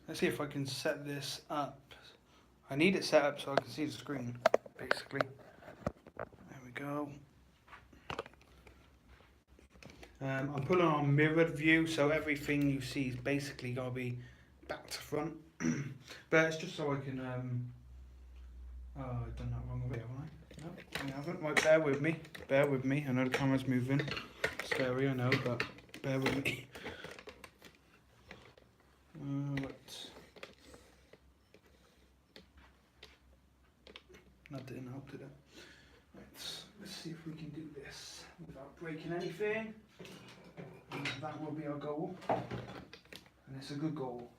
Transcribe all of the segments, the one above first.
Let's see if I can set this up. I need it set up so I can see the screen, basically. There we go. I'm putting on mirrored view, so everything you see is basically going to be back to front. But it's just so I can... oh, I've done that wrong way, haven't I? No, I haven't. Right, bear with me. Bear with me. I know the camera's moving. Scary, I know, but bear with me. Right. That didn't help, did it? Right, let's see if we can do this without breaking anything. And that will be our goal. And it's a good goal.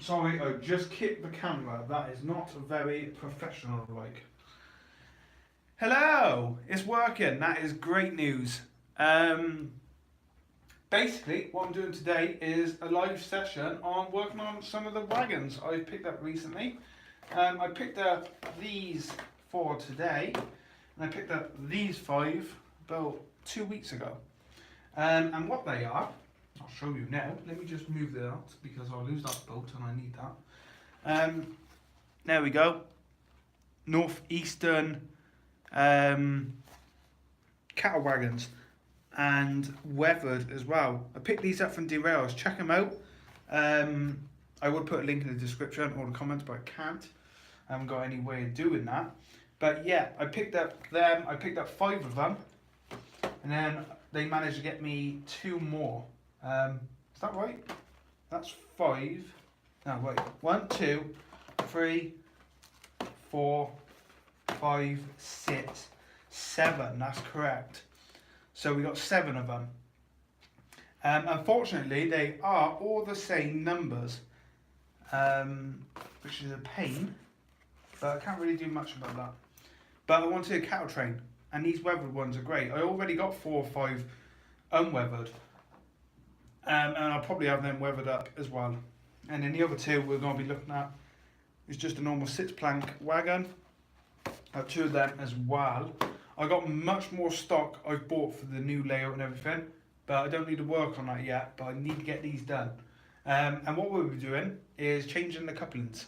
Sorry, I just kicked the camera. That is not very professional like. Hello! It's working. That is great news. Basically, what I'm doing today is a live session on working on some of the wagons I picked up recently. I picked up these 4 today, and I picked up these 5 about 2 weeks ago. And what they are, I'll show you now. Let me just move that out because I'll lose that boat and I need that. There we go. Northeastern cattle wagons and weathered as well. I picked these up from Derails. Check them out. I would put a link in the description or the comments, but I can't. I haven't got any way of doing that. But yeah, I picked up them. I picked up 5 of them, and then they managed to get me 2 more. Is that right? That's 5. No, wait. 1, 2, 3, 4, 5, 6, 7. That's correct. So we got 7 of them. Unfortunately, they are all the same numbers, which is a pain. But I can't really do much about that. But I wanted a cattle train, and these weathered ones are great. I already got 4 or 5 unweathered. And I'll probably have them weathered up as well. And then the other 2 we're going to be looking at is just a normal 6-plank wagon. I have 2 of them as well. I got much more stock I've bought for the new layout and everything, but I don't need to work on that yet, but I need to get these done. And what we'll be doing is changing the couplings,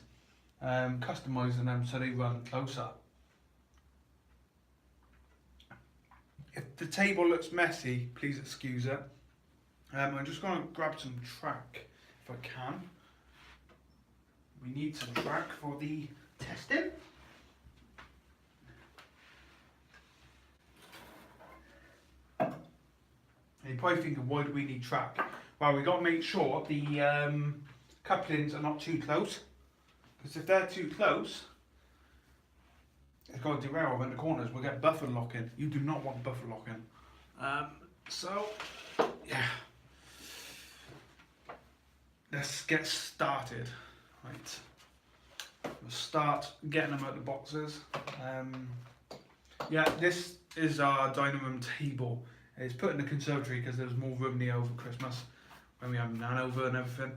customising them so they run closer. If the table looks messy, please excuse it. I'm just going to grab some track if I can. We need some track for the testing. And you're probably thinking, why do we need track? Well, we've got to make sure the couplings are not too close. Because if they're too close, it's going to derail in the corners. We'll get buffer locking. You do not want buffer locking. So, yeah. Let's get started. Right. We'll start getting them out of the boxes. Yeah, this is our dining room table. It's put in the conservatory because there's more room there over Christmas when we have Nan over and everything.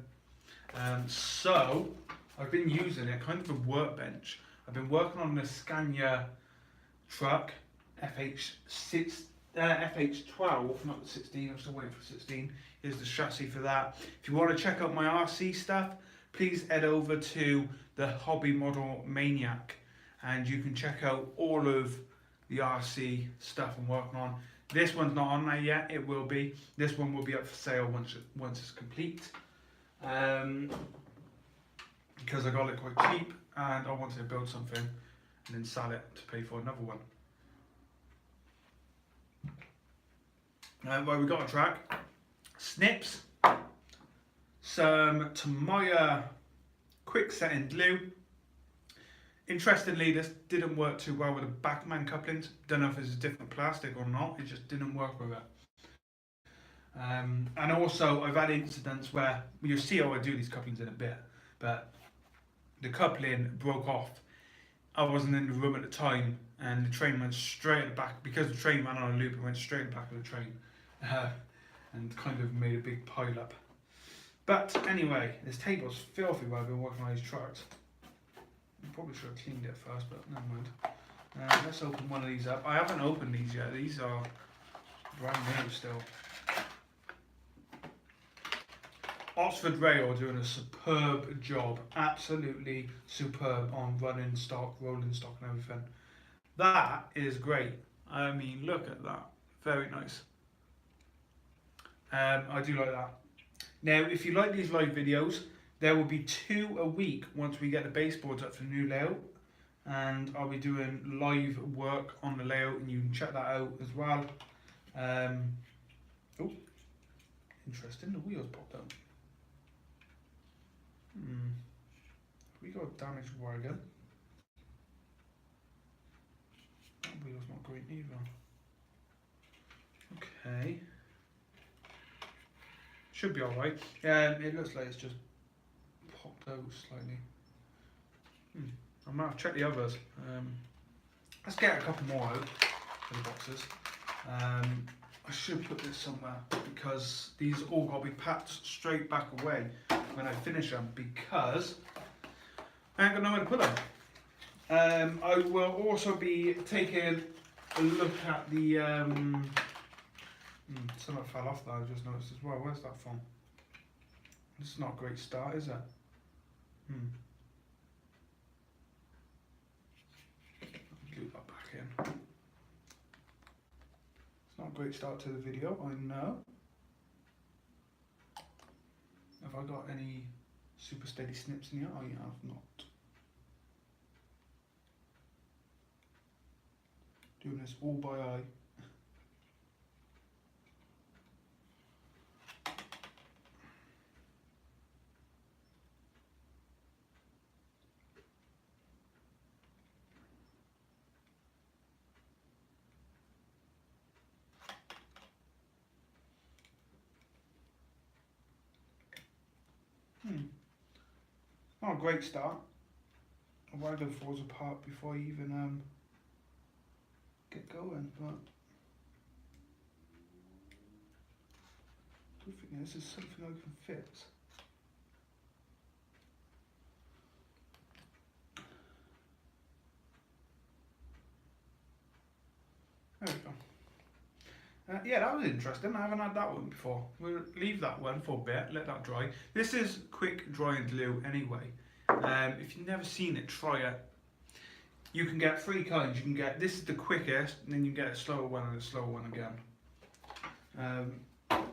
So I've been using it kind of a workbench. I've been working on the Scania truck FH6. FH12, not the 16, I'm still waiting for 16, is the chassis for that. If you want to check out my RC stuff, please head over to the Hobby Model Maniac and you can check out all of the RC stuff I'm working on. This one's not on there yet, it will be. This one will be up for sale once it's complete. Because I got it quite cheap and I wanted to build something and then sell it to pay for another one. Where we got a track, snips, some Tamiya quick setting glue. Interestingly, this didn't work too well with the backman couplings. Don't know if it's a different plastic or not, it just didn't work with it. And also I've had incidents where, you'll see how I do these couplings in a bit, but the coupling broke off. I wasn't in the room at the time and the train went straight at the back, because the train ran on a loop, it went straight at the back of the train and kind of made a big pile up. But anyway, this table's filthy while I've been working on these trucks. I probably should have cleaned it first, but never mind. Let's open one of these up. I haven't opened these yet. These are brand new still. Oxford Rail are doing a superb job. Absolutely superb on running stock, rolling stock and everything. That is great. I mean, look at that. Very nice. I do like that. Now, if you like these live videos, there will be 2 a week once we get the baseboards up for the new layout. And I'll be doing live work on the layout, and you can check that out as well. Oh, interesting, the wheels popped out. We got a damaged wagon. That wheel's not great either. Okay. Should be alright. It looks like it's just popped out slightly. I might have checked the others. Let's get a couple more out of the boxes. I should put this somewhere because these all got to be packed straight back away when I finish them, because I ain't got nowhere to put them. I will also be taking a look at the something fell off that I just noticed as well. Where's that from? This is not a great start, is it? Glue that back in. It's not a great start to the video, I know. Have I got any super steady snips in here? I have not. Doing this all by eye. Not a great start. A wagon falls apart before I even get going, but I do think this is something I can fix. There we go. Yeah, that was interesting. I haven't had that one before. We'll leave that one for a bit, let that dry. This is quick drying glue anyway. If you've never seen it, try it. You can get 3 kinds. You can get, this is the quickest, and then you get a slower one and a slower one again.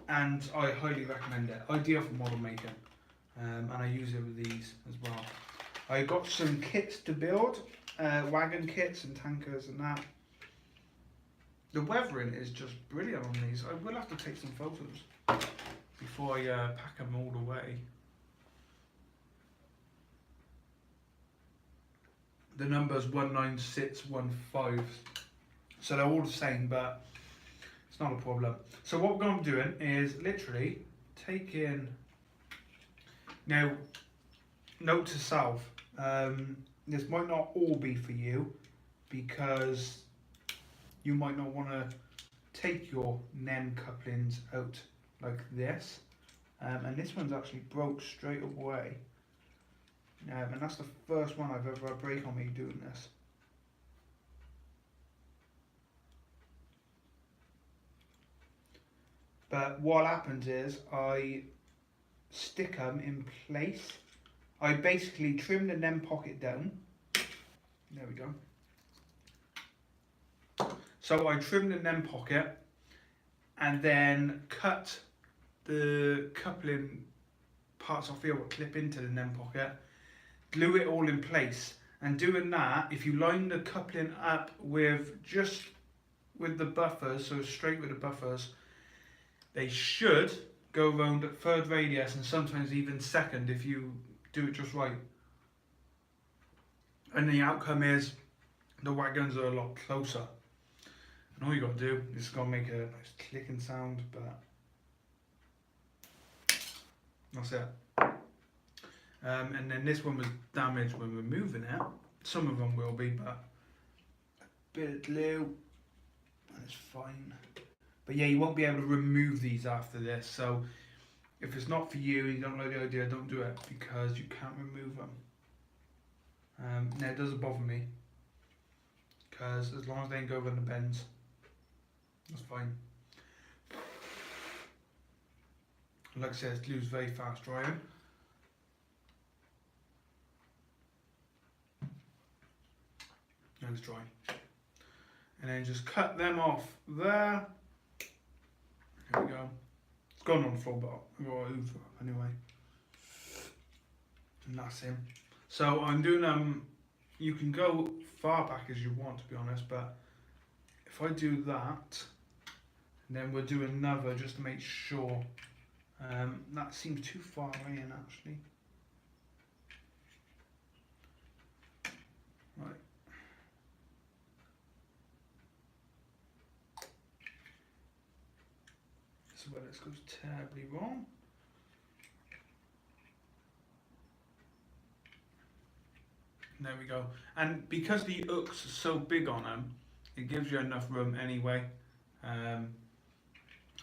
And I highly recommend it. Ideal for model making. And I use it with these as well. I got some kits to build, wagon kits and tankers and that. The weathering is just brilliant on these. I will have to take some photos before I pack them all the way. The number's 19615, so they're all the same, but it's not a problem. So what we're going to be doing is literally taking, now note to self, this might not all be for you because you might not want to take your NEM couplings out like this, and this one's actually broke straight away, and that's the first one I've ever had break on me doing this. But what happens is I stick them in place. I basically trim the NEM pocket down. There we go. So I trim the NEM pocket and then cut the coupling parts off here, will clip into the NEM pocket, glue it all in place. And doing that, if you line the coupling up with just with the buffers, so straight with the buffers, they should go around at 3rd radius and sometimes even 2nd if you do it just right. And the outcome is the wagons are a lot closer. And all you got to do is going to make a nice clicking sound, but that's it. And then this one was damaged when we're moving it. Some of them will be, but a bit of glue and it's fine. But yeah, you won't be able to remove these after this. So If it's not for you and you don't like the idea, don't do it, because you can't remove them. Now it doesn't bother me, because as long as they don't go over the bends, that's fine. Like I said, glue's very fast drying. Now it's dry. And then just cut them off there. There we go. It's gone on the floor, but I've got to hoover up anyway. And that's him. So I'm doing, you can go far back as you want, to be honest, but if I do that, and then we'll do another just to make sure. That seems too far away in, actually. Right. This is where this goes terribly wrong. There we go. And because the hooks are so big on them, it gives you enough room anyway.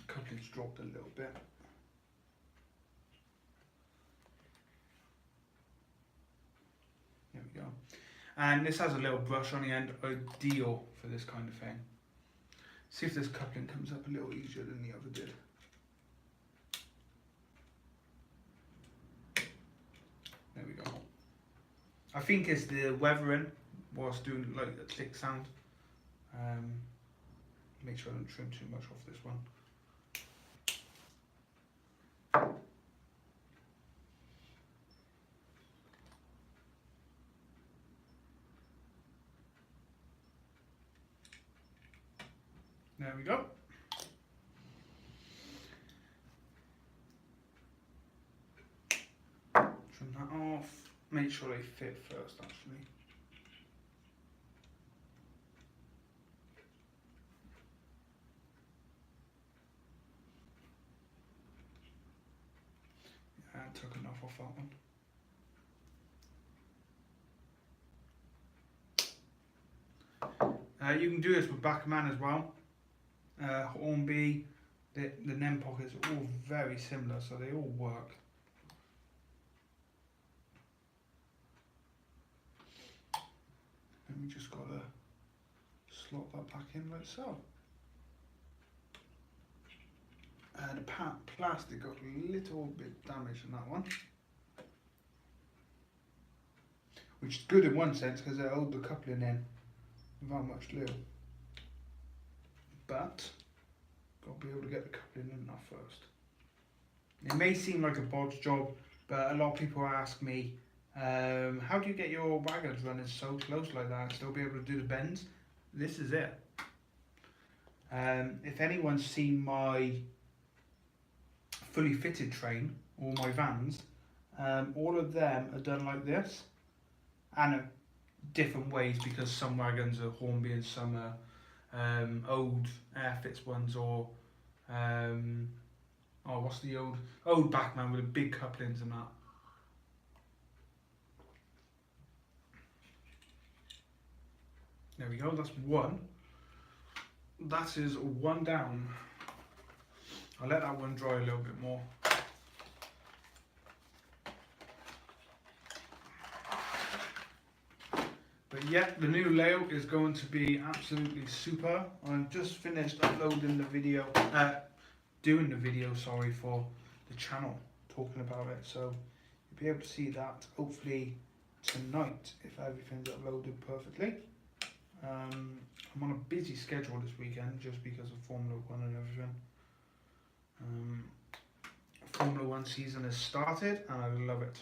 Coupling's dropped a little bit. There we go. And this has a little brush on the end, ideal for this kind of thing. See if this coupling comes up a little easier than the other did. There we go. I think it's the weathering whilst doing like a click sound. Make sure I don't trim too much off this one. There we go. Trim that off. Make sure they fit first, actually. Yeah, I took enough off that one. You can do this with Backman as well. Hornby, the NEM pockets are all very similar, so they all work. And we just got to slot that back in like so. The plastic got a little bit damaged in that one, which is good in one sense because it held the coupling in without much glue. But got to be able to get the coupling in that first. It may seem like a bodge job, but a lot of people ask me, how do you get your wagons running so close like that and still be able to do the bends? This is it. If anyone's seen my fully fitted train or my vans, all of them are done like this, and different ways, because some wagons are Hornby and some are old Airfits ones, or what's the old Backman with the big couplings and that. There we go, that's one. That is one down. I'll let that one dry a little bit more. But yeah, the new layout is going to be absolutely super. I've just finished uploading the video, doing the video, sorry, for the channel, talking about it. So you'll be able to see that hopefully tonight if everything's uploaded perfectly. I'm on a busy schedule this weekend just because of Formula 1 and everything. Formula 1 season has started and I love it.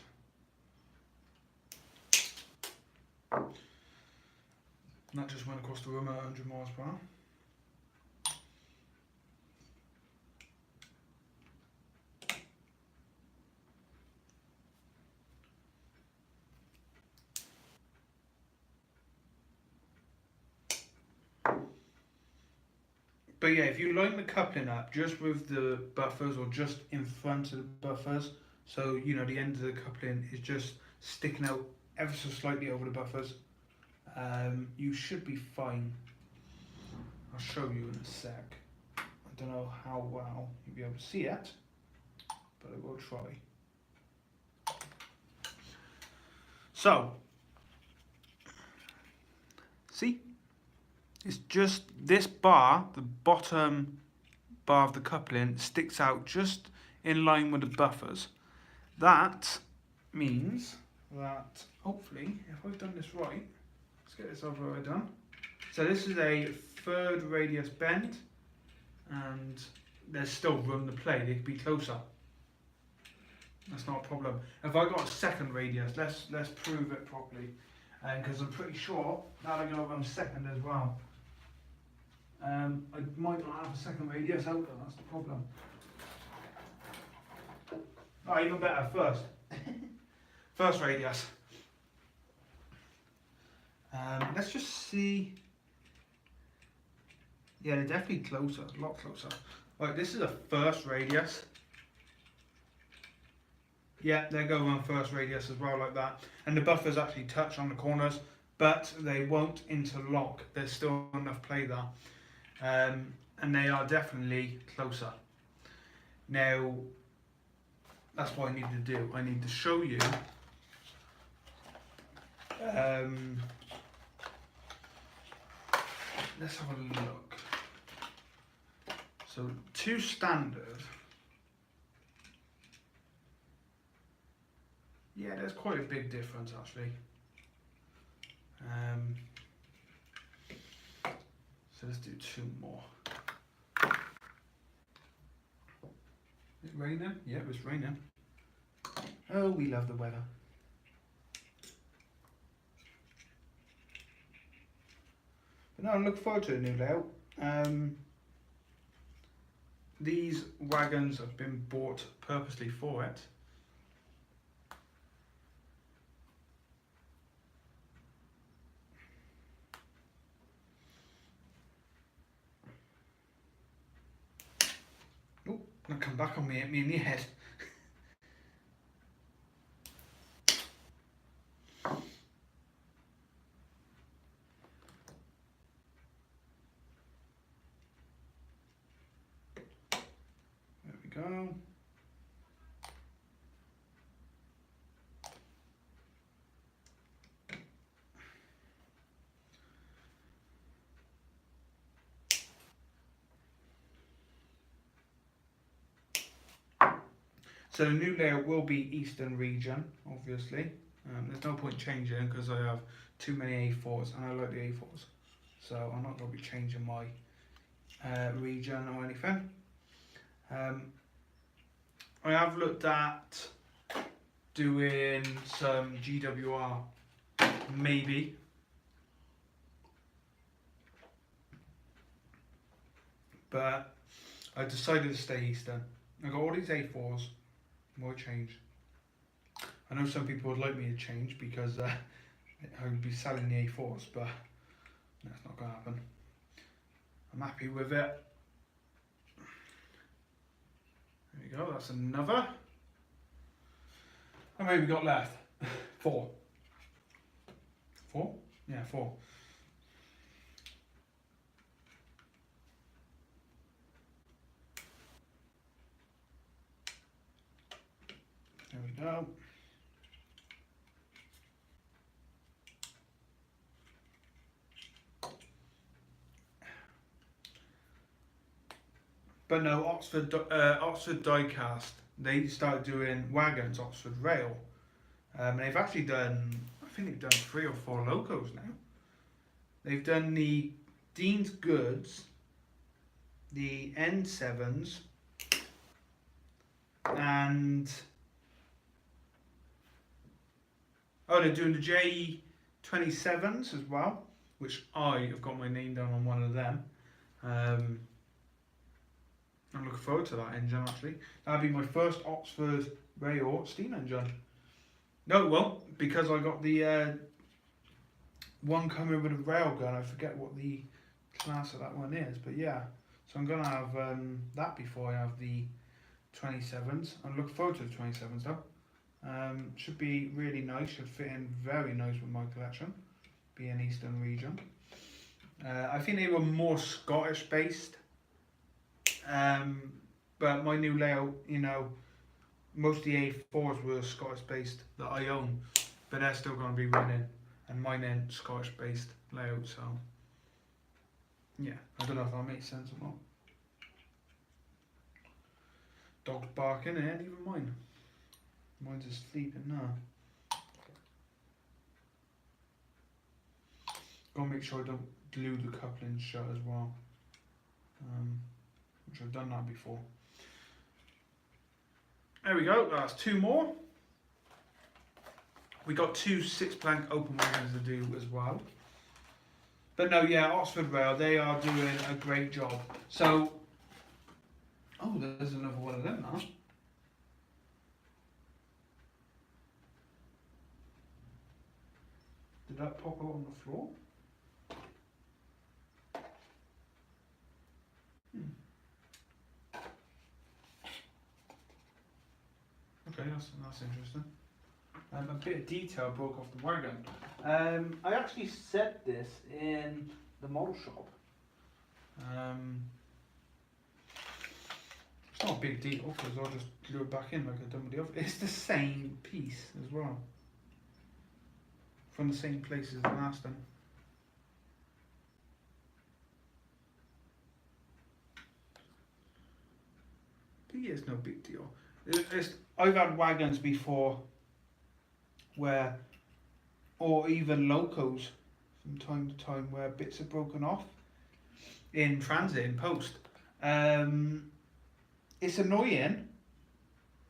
That just went across the room at 100 miles per hour. But yeah, if you line the coupling up just with the buffers or just in front of the buffers, so you know the end of the coupling is just sticking out ever so slightly over the buffers, you should be fine. I'll show you in a sec. I don't know how well you'll be able to see it, but I will try. So, see, it's just this bar, the bottom bar of the coupling, sticks out just in line with the buffers. That means that hopefully, if I've done this right, let's get this other way done. So this is a third radius bend, and there's still room to play. They could be closer. That's not a problem. If I got a second radius, let's prove it properly, because I'm pretty sure that I'm going to run second as well. I might not have a second radius out there. That's the problem. Oh, even better, first. First radius. Let's just see. Yeah, they're definitely closer, a lot closer. Right, this is a first radius. Yeah, they go on first radius as well, like that. And the buffers actually touch on the corners, but they won't interlock. There's still enough play there. And they are definitely closer. Now, that's what I need to do. I need to show you let's have a look. So, two standard. Yeah, there's quite a big difference actually. So let's do two more. Is it raining? Yeah, it was raining. Oh, we love the weather. But no, I look forward to a new layout. These wagons have been bought purposely for it. Oh, gonna come back on me, hit me in the head. There we go. So the new layout will be Eastern region, obviously. There's no point changing because I have too many A4s and I like the A4s. So I'm not going to be changing my region or anything. I have looked at doing some GWR, maybe. But I decided to stay Eastern. I got all these A4s. More change. I know some people would like me to change because I would be selling the A4s, but that's not going to happen. I'm happy with it. There we go, that's another. How many we got left? 4. 4? Yeah, 4. There we go. But no, Oxford Diecast, they started doing wagons, Oxford Rail. And they've actually done, I think they've done 3 or 4 locos now. They've done the Dean's Goods, the N7s, and oh, they're doing the J27s as well, which I have got my name down on one of them. I'm looking forward to that engine actually. That'll be my first Oxford Rail steam engine. No, it won't, because I got the one coming with a railgun. I forget what the class of that one is, but yeah. So I'm going to have that before I have the 27s. I'm looking forward to the 27s though. Should be really nice, should fit in very nice with my collection, being Eastern region. I think they were more Scottish based, but my new layout, you know, most of the A4s were Scottish based that I own, but they're still going to be running, and mine ain't Scottish based layout, so yeah, I don't know if that makes sense or not. Dog's barking, and even mine. Mine's asleep now. Gotta make sure I don't glue the couplings shut as well, which I've done that before. There we go, that's 2 more. We got 2 6-plank open wagons to do as well. But no, yeah, Oxford Rail, they are doing a great job. So, oh, there's another one of them now. Did that pop out on the floor? Okay, that's interesting. A bit of detail broke off the wagon. I actually set this in the model shop. It's not a big deal because I'll just glue it back in like I've done with the other. It's the same piece as well, from the same place as the last one. But yeah, it's no big deal. I've had wagons before where, or even locos from time to time, where bits are broken off in transit, in post. It's annoying,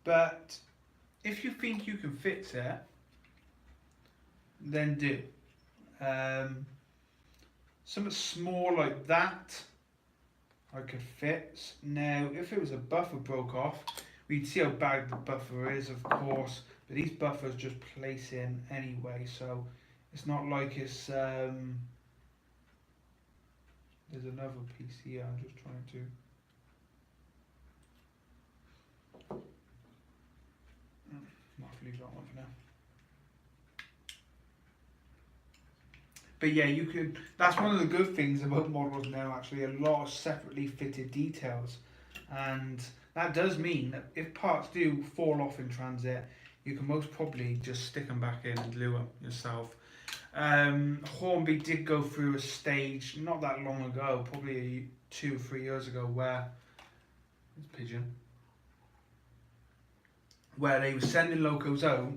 but if you think you can fix it, then do. Something small like that I could fix. Now, if it was a buffer broke off, we'd see how bad the buffer is, of course, but these buffers just place in anyway, so it's not like it's, there's another piece here, I'm just trying to, I'll leave that one for now. But yeah, you could, that's one of the good things about models now, actually, a lot of separately fitted details, and that does mean that if parts do fall off in transit, you can most probably just stick them back in and glue them yourself. Hornby did go through a stage not that long ago, probably 2 or 3 years ago, where it's a pigeon, where they were sending locos out,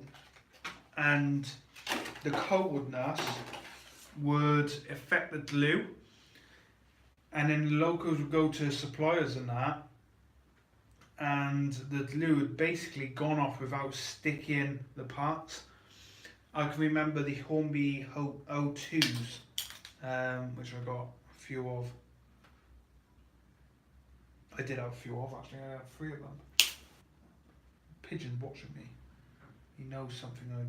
and the coldness would affect the glue, and then the locos would go to suppliers and that, and the glue had basically gone off without sticking the parts. I can remember the Hornby O2s, which I got a few of. I did have a few of, actually. I had 3 of them. Pigeon's watching me. He knows something I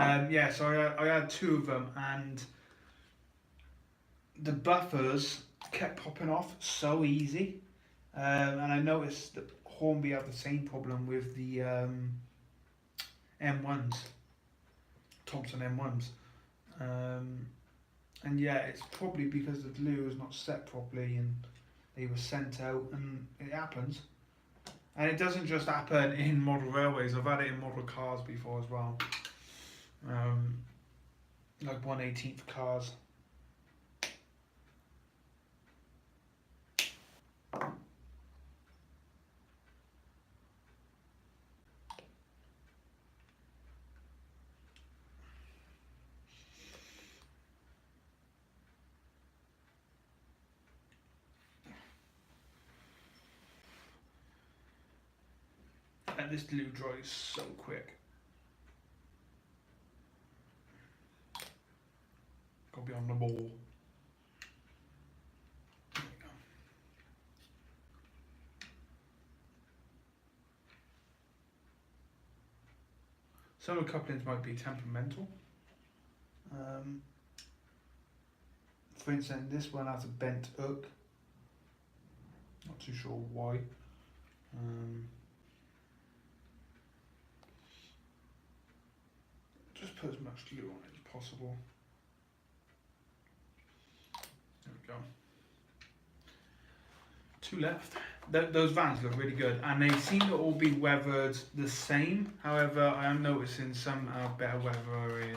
don't. Yeah, so I had 2 of them, and the buffers kept popping off so easy. And I noticed that Hornby had the same problem with the M1s, Thompson M1s. And yeah, it's probably because the glue was not set properly and they were sent out, and it happens. And it doesn't just happen in model railways, I've had it in model cars before as well. Like 1/18 cars. And this glue dries so quick. Gotta be on the ball. There we go. Some of the couplings might be temperamental. For instance, this one has a bent hook. Not too sure why. Just put as much glue on it as possible. There we go. 2 left. those vans look really good, and they seem to all be weathered the same. However, I am noticing some have better weathering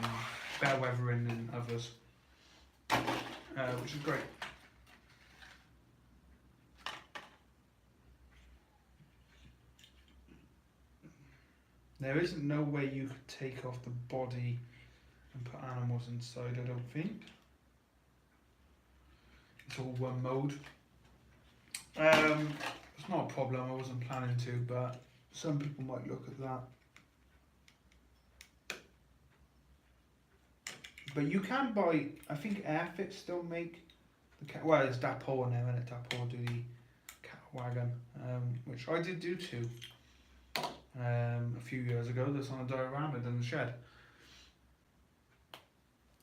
than others, which is great. There isn't no way you could take off the body and put animals inside, I don't think. It's all one mode. It's not a problem, I wasn't planning to, but some people might look at that. But you can buy, I think Airfit still make the cat, well it's Dapol now, and Dapol do the cat wagon, which I did do too. A few years ago, that's on a diorama in the shed.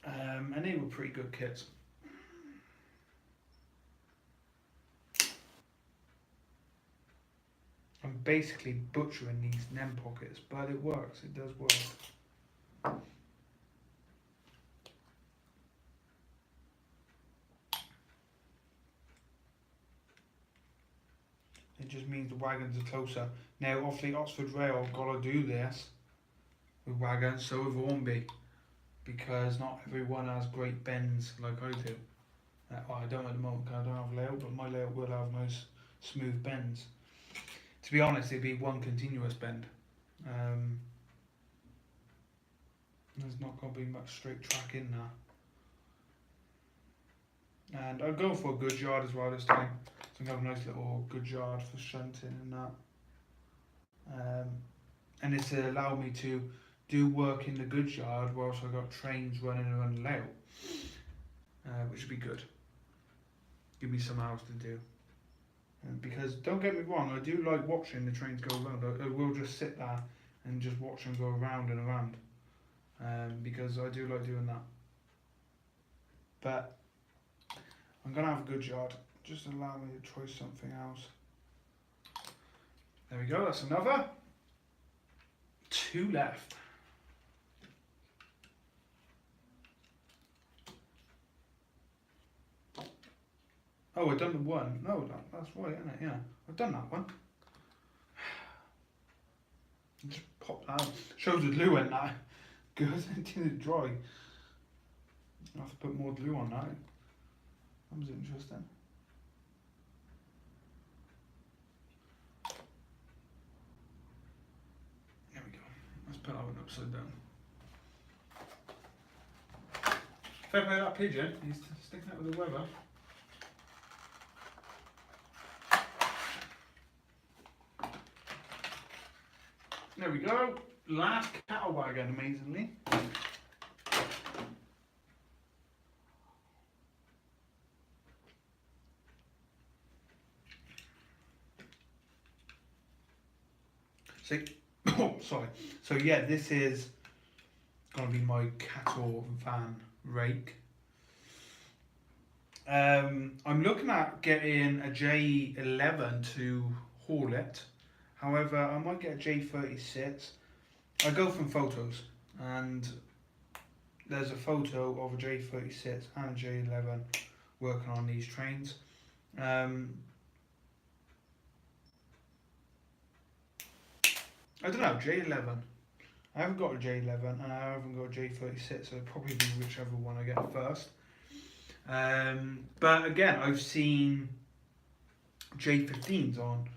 And they were pretty good kits. I'm basically butchering these NEM pockets, but it works, it does work. It just means the wagons are closer. Now, obviously, Oxford Rail got to do this with wagons, so with Hornby, because not everyone has great bends like I do. Well, I don't at the moment because I don't have layout, but my layout will have nice smooth bends. To be honest, it'd be one continuous bend. There's not going to be much straight track in there. And I'll go for a good yard as well this time. So I'm going to have a nice little good yard for shunting and that. And it's to allow me to do work in the goods yard whilst I've got trains running around the layout, which would be good. Give me some else to do. Because don't get me wrong, I do like watching the trains go around. I will just sit there and just watch them go around and around, because I do like doing that. But I'm going to have a good yard. Just allow me to try something else. There we go, that's another. 2 left. Oh, I've done the one. No, that's right, isn't it? Yeah, I've done that one. Just pop that out. Shows the glue in that. Good, it didn't dry. I'll have to put more glue on that. That was interesting. There we go. Let's put that one upside down. Fair play that pigeon. He's sticking out with the weather. There we go. Last cattle wagon, amazingly. So, oh, sorry. So yeah, this is gonna be my cattle van rake. I'm looking at getting a J11 to haul it. However, I might get a J36. I go from photos, and there's a photo of a J36 and a J11 working on these trains. I don't know, J11. I haven't got a J11 and I haven't got a J36, so it'll probably be whichever one I get first. But again, I've seen J15s on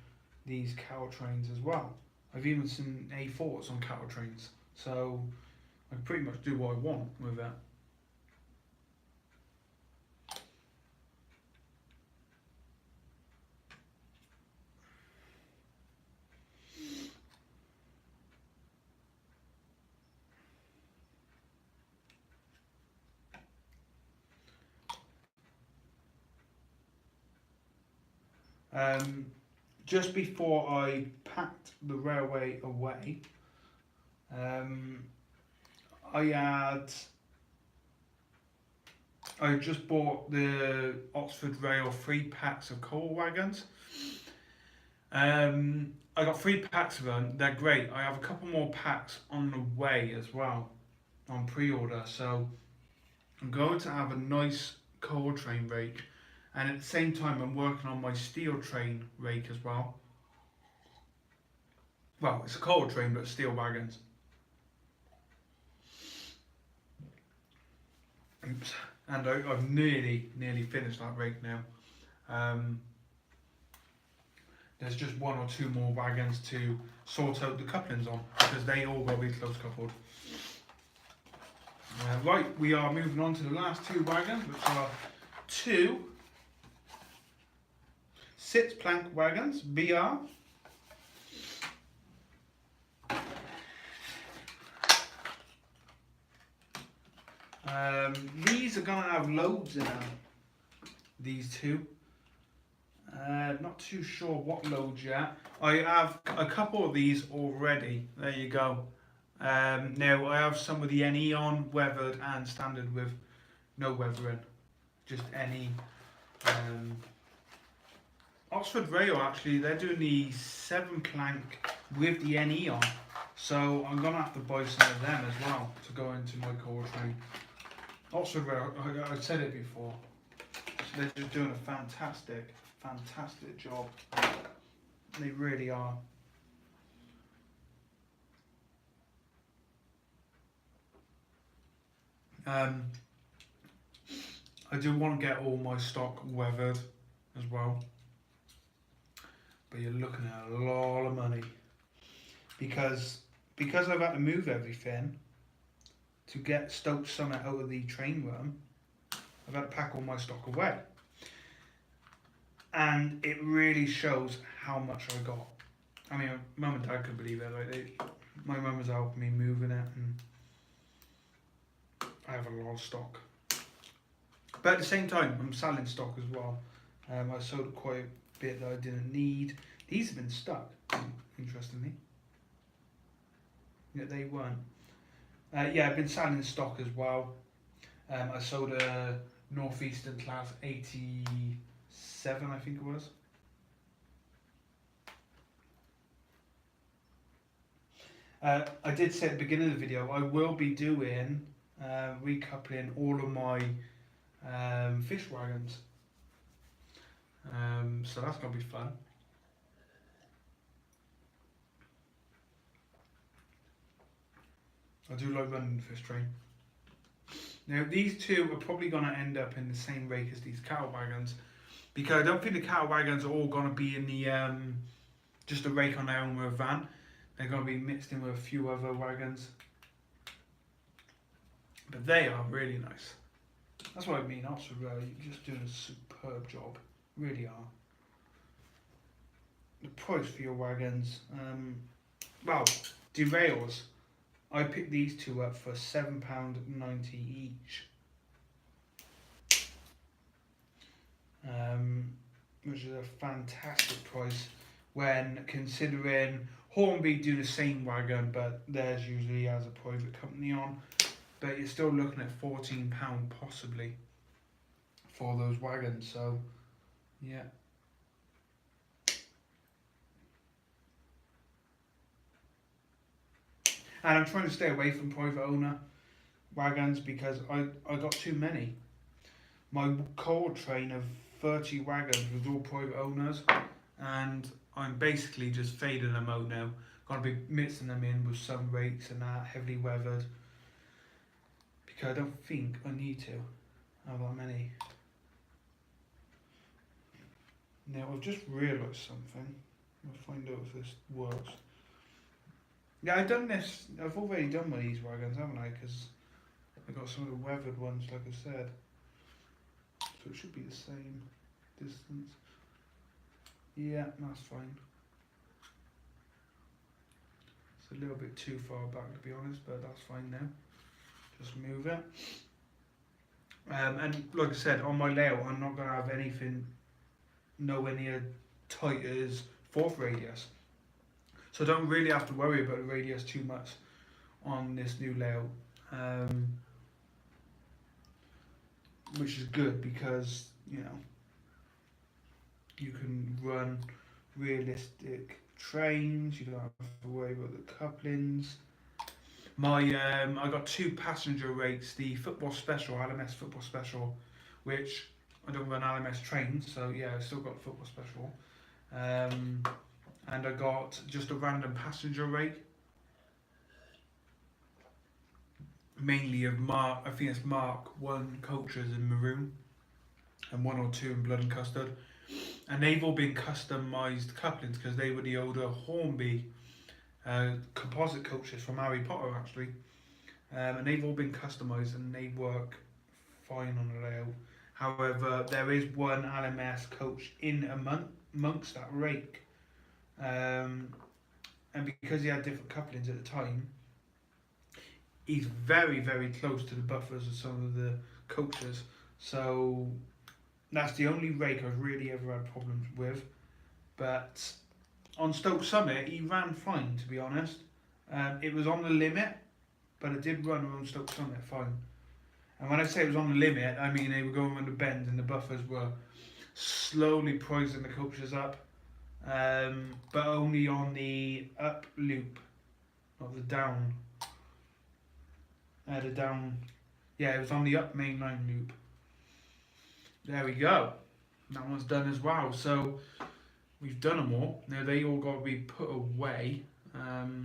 these cattle trains as well. I've even seen A4s on cattle trains, so I can pretty much do what I want with it. Just before I packed the railway away, I just bought the Oxford Rail 3 packs of coal wagons. I got 3 packs of them, they're great. I have a couple more packs on the way as well, on pre-order, so I'm going to have a nice coal train rake. and at the same time I'm working on my steel train rake as well. Well, it's a coal train but steel wagons. Oops. And I've nearly finished that rake now. There's just one or two more wagons to sort out the couplings on because they all got to be close coupled. Right, we are moving on to the last two wagons, which are two six plank wagons, BR. These are going to have loads in them, these two. Not too sure what loads yet. I have a couple of these already. There you go. Now I have some with the NE on, weathered and standard with no weathering. Just NE. Oxford Rail actually, they're doing the 7 plank with the NE on. So I'm going to have to buy some of them as well to go into my core train. Oxford Rail, I've said it before. So they're just doing a fantastic job. They really are. I do want to get all my stock weathered as well, but you're looking at a lot of money because I've had to move everything to get Stoke Summit out of the train room. I've had to pack all my stock away, and it really shows how much I got. I mean, Mum and Dad could believe it. Like my mum was helping me moving it, and I have a lot of stock. But at the same time, I'm selling stock as well. I sold quite a bit that I didn't need. These have been stuck, interestingly. Yeah, they weren't. Yeah, I've been selling stock as well. I sold a Northeastern Class 87, I think it was. I did say at the beginning of the video, I will be doing recoupling all of my fish wagons. So that's going to be fun. I do like running the fish train. Now these two are probably going to end up in the same rake as these cattle wagons, because I don't think the cattle wagons are all going to be in the just a rake on their own with a van. They're going to be mixed in with a few other wagons. But they are really nice. That's what I mean, Oxford Rail, you're just doing a superb job. Really are. The price for your wagons, well, derails. I picked these two up for £7.90 each. Which is a fantastic price when considering Hornby do the same wagon, but theirs usually has a private company on. But you're still looking at £14 possibly for those wagons, so yeah. And I'm trying to stay away from private owner wagons because I got too many. My coal train of 30 wagons was all private owners, and I'm basically just fading them out now. Gonna be mixing them in with some rakes and that, heavily weathered, because I don't think I need to have that many. Now I've just realised something. I'll find out if this works. Yeah, I've done this. I've already done one of these wagons, haven't I? Because I got some of the weathered ones, like I said. So it should be the same distance. Yeah, that's fine. It's a little bit too far back to be honest, but that's fine now. Just move it. And like I said, on my layout, I'm not going to have anything nowhere near tight as 4th radius. So I don't really have to worry about the radius too much on this new layout. Which is good because, you know, you can run realistic trains, you don't have to worry about the couplings. I got 2 passenger rakes, the football special, LMS football special, which I don't run LMS trains, so yeah, I still got football special. And I got just a random passenger rake, mainly of I think it's Mark 1 coaches in maroon, and 1 or 2 in blood and custard. And they've all been customised couplings because they were the older Hornby composite coaches from Harry Potter actually. And they've all been customised and they work fine on the layout. However, there is one LMS coach in amongst that rake. And because he had different couplings at the time, he's very, very close to the buffers of some of the coaches. So that's the only rake I've really ever had problems with. But on Stoke Summit, he ran fine, to be honest. It was on the limit, but it did run on Stoke Summit fine. And when I say it was on the limit, I mean they were going around the bend and the buffers were slowly poising the coaches up, but only on the up loop, not the down. The down, yeah, it was on the up mainline loop. There we go. That one's done as well. So we've done them all. Now they all got to be put away. But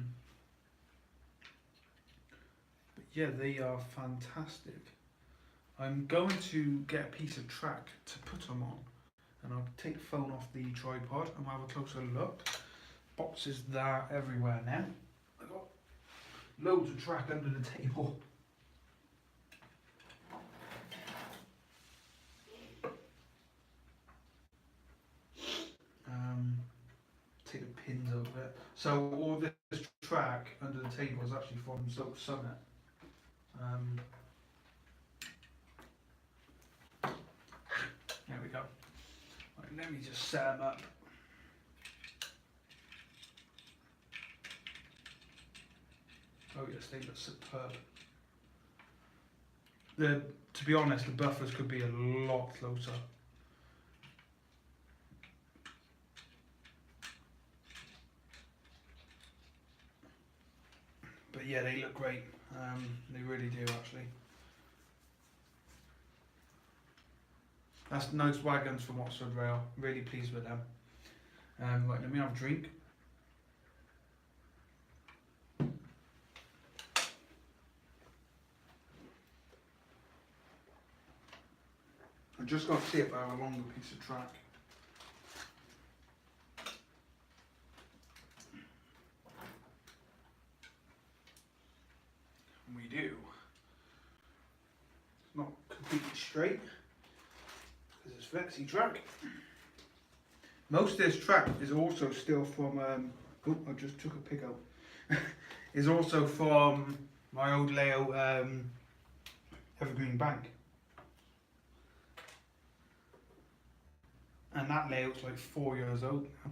yeah, they are fantastic. I'm going to get a piece of track to put them on, and I'll take the phone off the tripod and we'll have a closer look. Boxes there everywhere now. I've got loads of track under the table. Take the pins out of it. So all this track under the table is actually from Stoke Summit. There we go. Right, let me just set them up. Oh yes, they look superb. To be honest, the buffers could be a lot closer. But yeah, they look great. They really do actually. That's nice wagons from Oxford Rail. Really pleased with them. Right, let me have a drink. I just got to see if I have a longer piece of track. We do. It's not completely straight because it's flexi track. Most of this track is also still from. Oh, I just took a pick out. Is also from my old layout, Evergreen Bank, and that layout's like 4 years old now.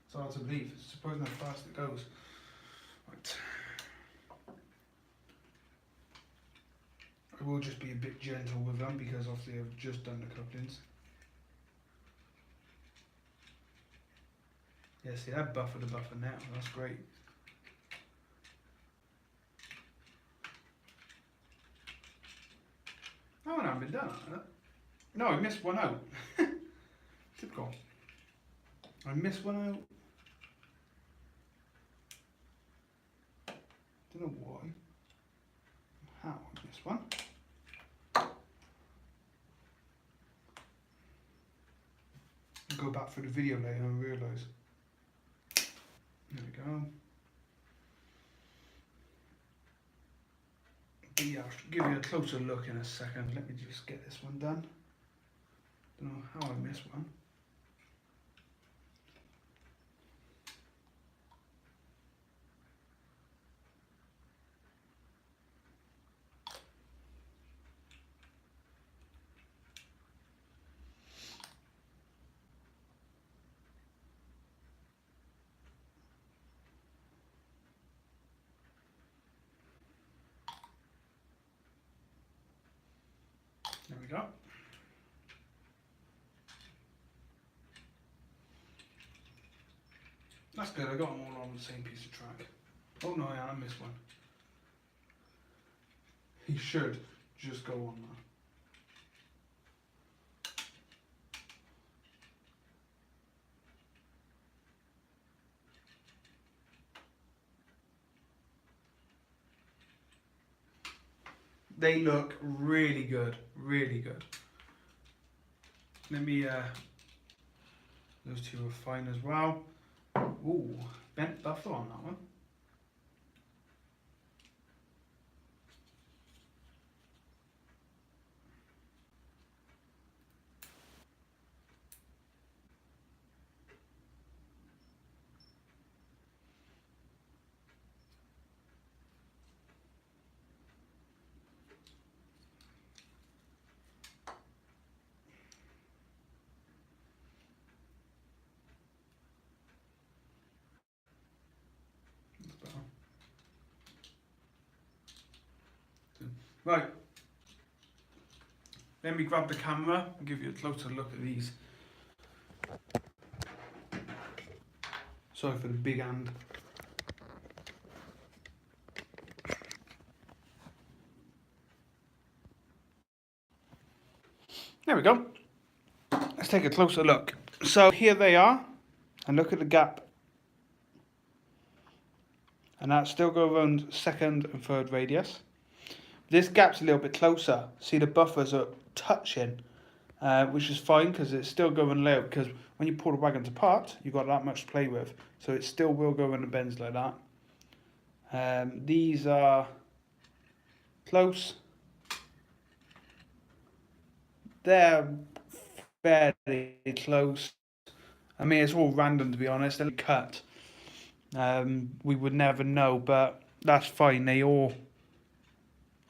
It's hard to believe. It's surprising how fast it goes. Right. I will just be a bit gentle with them because obviously I've just done the couplings. Yeah, see that buffer to buffer now, that's great. Oh, I haven't been done. No, I missed one out. Typical. I missed one out. Don't know why. How I missed one. I'll go back through the video later and realise. There we go. But yeah, I'll give you a closer look in a second. Let me just get this one done. Don't know how I missed one. There we go. That's good, I got them all on the same piece of track. Oh no, yeah, I missed one. He should just go on that. They look really good, really good. Let me, those two are fine as well. Ooh, bent buffer on that one. Right, let me grab the camera and give you a closer look at these. Sorry for the big hand. There we go. Let's take a closer look. So here they are, and look at the gap. And that still go around second and third radius. This gap's a little bit closer. See, the buffers are touching, which is fine because it's still going low. Because when you pull the wagons apart, you've got that much to play with. So it still will go in the bends like that. These are close. They're fairly close. I mean, it's all random to be honest. They're cut. We would never know, but that's fine. They all,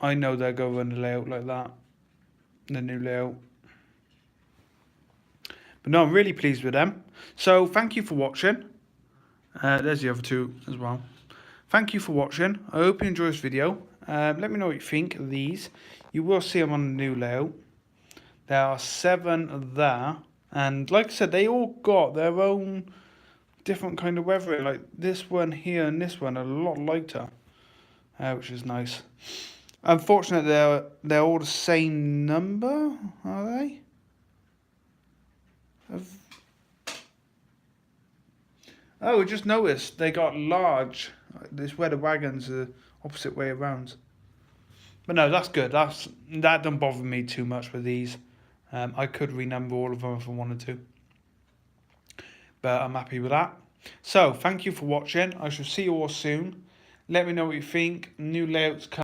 I know they'll go run the layout like that, the new layout. But no, I'm really pleased with them. So thank you for watching. There's the other two as well. Thank you for watching. I hope you enjoyed this video. Let me know what you think of these. You will see them on the new layout. There are 7 there. And like I said, they all got their own different kind of weathering. Like this one here and this one are a lot lighter, which is nice. Unfortunately, they're all the same number, are they? Oh, I just noticed they got large. This where the wagons are opposite way around. But no, that's good. That don't bother me too much with these. I could renumber all of them if I wanted to. But I'm happy with that. So, thank you for watching. I shall see you all soon. Let me know what you think. New layouts coming.